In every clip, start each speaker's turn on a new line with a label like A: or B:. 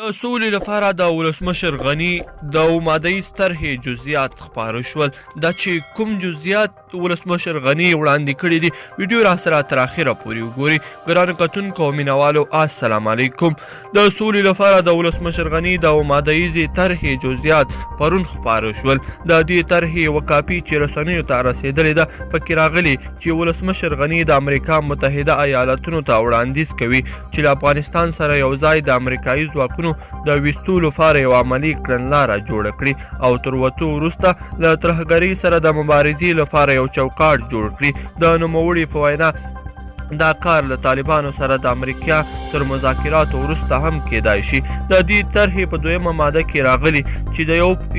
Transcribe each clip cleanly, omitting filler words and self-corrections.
A: د سولې لپاره د ولسمشر غني د مادهیز طرحې جزئیات خپاره شول. دا چې کوم جزئیات ولسمشر غني وړاندې کړي دي ویډیو را سره تر اخره پورې وګورئ. ګرانو کتونکو او مینوالو السلام علیکم. د سولې لپاره د ولسمشر غني د مادهیزې طرحې جزئیات پرون خپاره شول. د دې طرحې یوه کاپي چې رسنیو ته رسېدلې ده پکې راغلي چې ولسمشر غني د امریکا متحده ایالتونو ته وړاندیز کوي چې له افغانستان سره یو ځای د امریکایي ځواکونو د ویستو لپاره یو عملي کړنلاره جوړه کړي او تر وتو وروسته له ترهګرۍ سره د مبارزې لپاره یو چوکاټ جوړ کړي. د نوموړي په وینا دا کار له طالبانو سره د امریکا تر مذاکراتو وروسته هم کیدای شي. د دې طرحې په دویمه ماده کې راغلي چې د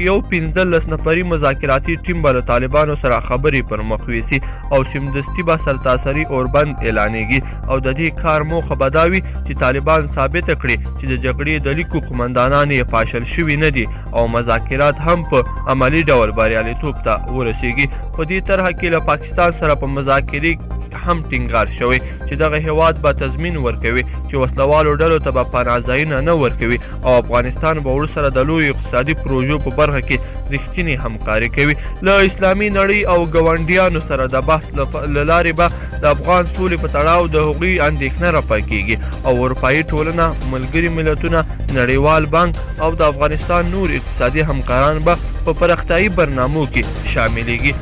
A: یو 15 نفري مذاکراتي ټیم به له طالبانو سره خبرې پر مخ ویسي او سمدستي به سرتاسري اوربند اعلانیږي او د دې کار موخه به دا وي چې طالبان ثابته کړي چې د جګړې د لیکو قمندانان یې پاشل شوي نه دي او مذاکرات هم په عملي ډول بریالیتوب ته ورسیږي. په دې طرحه کې له پاکستان سره په مذاکرې هم ټینګار شوی چې دغه هیواد به تضمین ورکوي چې وسلوالو ډلو ته به پناهځایونه نه ورکوي او افغانستان به ورسره د لویو اقتصادي پروژو په برخه کې رښتینې همکاري کوي. له اسلامي نړۍ او ګاونډیانو سره د بحث له لارې به د افغان سولې په تړاو د هغوی اندېښنه راپاکېږي او اروپایي ټولنه، ملګري ملتونه، نړیوال بانک او د افغانستان نور اقتصادي همکاران به په پراختیایي برنامو کې شاملېږي.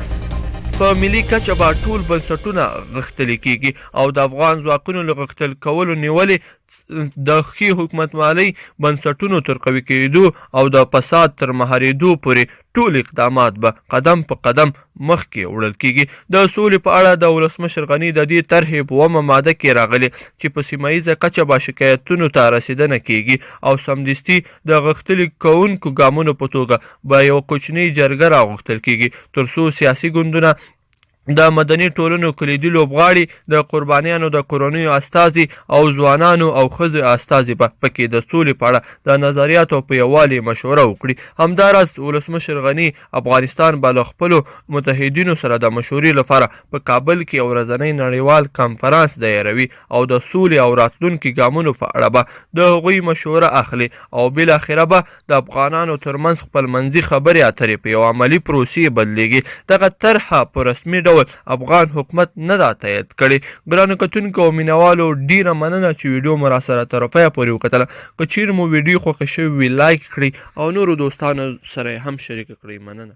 A: په ملي کچه به ټول بنسټونه غښتلي کیږي او د افغان ځواکونو له غښتل کولو نیولې د ښې حکومتمالۍ بنسټونو تر قوي کېدو او د فساد تر مهارېدو پورې ټول اقدامات به قدم په قدم مخکې وړل کیږي. د سولې په اړه د ولسمشر غني د دې طرحې په اومه ماده کې راغلي چې په سیمه ییزه کچه به شکایتونو ته رسېدنه کیږي او سمدستي د غښتلي کوونکو ګامونو په توګه به یوه کوچنۍ جرګه راغوښتل کیږي تر څو سیاسي ګوندونه، د مدني ټولنو کلیدي لوبغاړي، د قربانیانو د کورنیو استازي او ځوانانو او ښځو استازي به پکې د سولې په اړه د نظریاتو په یووالي مشوره وکړي. همداراز ولسمشر غني افغانستان به له خپلو متحدینو سره د مشورې لپاره په کابل کې یو ورځنی نړیوال کنفرانس دایروي او د سولې او راتلونکي ګامونو په اړه به د هغوی مشوره اخلي او بالاخره به د افغانانو ترمنځ خپلمنځي خبرې اترې په یو عملي پروسې بدلیږي. دغه طرحه په رسمي افغان حکومت نه دا تایید کړي. ګرانو کتونکو او مینوالو ډیره مننه چې ویډیو مو راسره تر پایه پورې وکتله. که چیرې مو ویډیو خوښه شوې وي لایک کړئ او نورو دوستانو سره هم شریک کړئ. مننه.